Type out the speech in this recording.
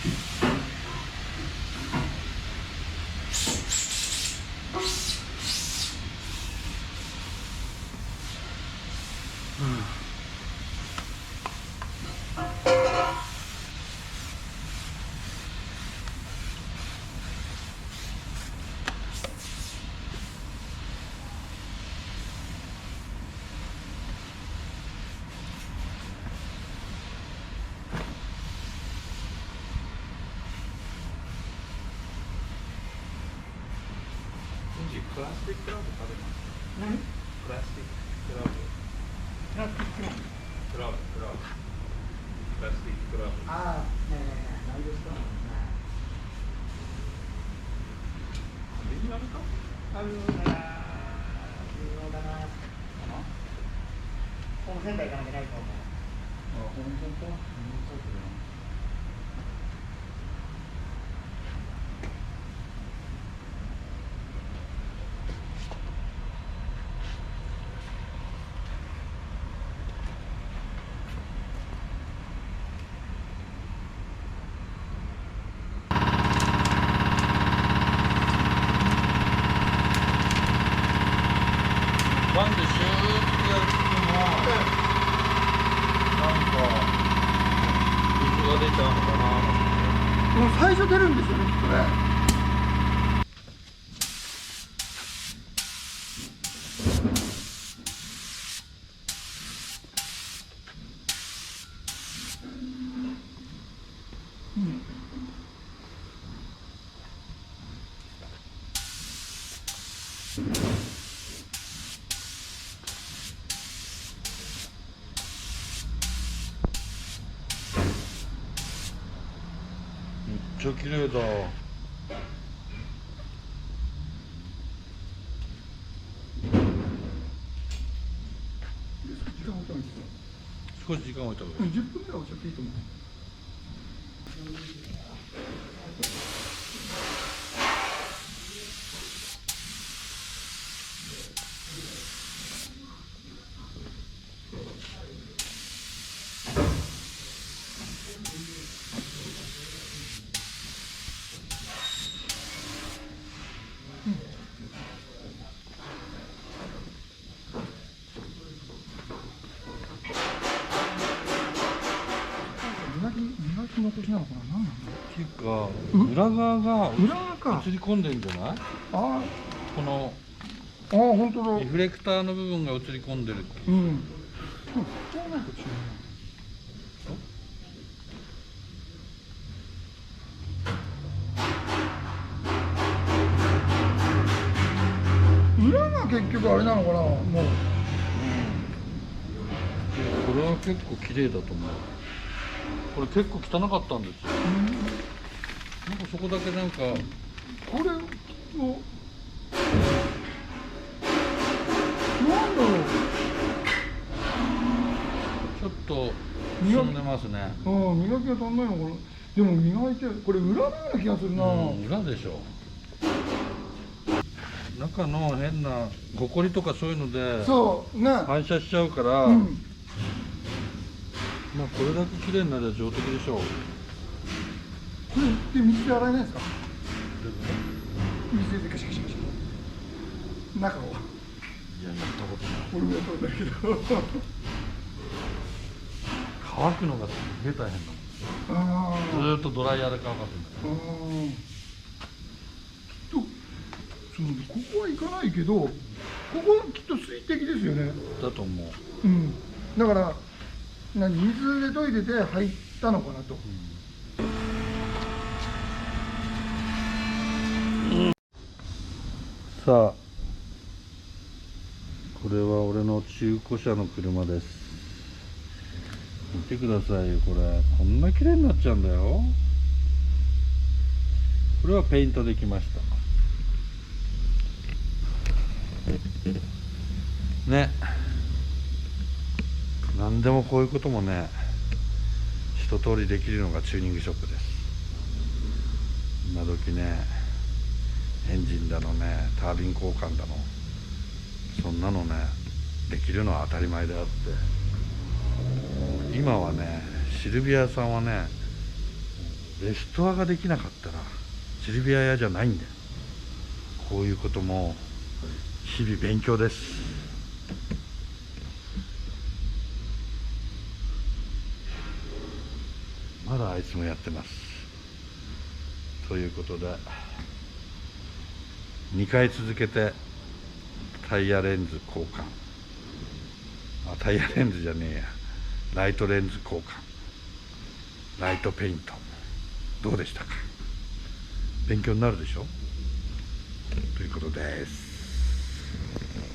プラスチックラブ食べます。何？プラスチックラブ。プラスチックの。クラブ。プラスチックラブ。ああ、何ですか。リニューアルか？あるなら、微妙だな。ホームセンター行かなきゃないと思う。あ、本当か。ワンでシューってやっても、なんか水が出ちゃうのかな。もう最初出るんですよね、きっとね。めっちゃ綺麗だ。時間置いたんですよ。少し時間置いた方がいい。 10分ぐらい置いちゃっていいと思う。磨き残しなのかな、何なんだっていうか、裏側が裏側か。映り込んでるんじゃない？あこのあ、本当だ。リフレクターの部分が映り込んでる。うん。こうなんか違うな。裏が結局あれなのかな、もう。これは結構綺麗だと思う。これ結構汚かったんですよ。なんかそこだけなんかこれを。なんだろう。ちょっと進んでますね。ああ、磨きが足んないのかな。でも磨いて、これ裏のような気がするな。裏でしょ。中の変なホコリとかそういうのでそうね。反射しちゃうから、うん。まあこれだけ綺麗になれば上出来でしょう。これで水で洗えないですか。水でガシガシガシ。中を。いや、やったことない。俺もやったんだけど。乾くのがすげえ大変だもん。ああ。ずーっとドライヤーで乾かすんだよ。きっとここは行かないけど、ここはきっと水滴ですよね。だと思う。うん。だから水で研いでて入ったのかなと。さあ、これは俺の中古車の車です。見てくださいよ、これこんな綺麗になっちゃうんだよ。これはペイントできましたね。何でもこういうこともね、一通りできるのがチューニングショップです。今時ね、エンジンだのね、タービン交換だの、そんなのねできるのは当たり前であって、今はね、シルビアさんはね、レストアができなかったらシルビア屋じゃないんだよ。こういうことも日々勉強です。まだあいつもやってます。ということで2回続けてタイヤレンズ交換、タイヤレンズじゃねえや、ライトレンズ交換、ライトペイント、どうでしたか？勉強になるでしょ？ということです。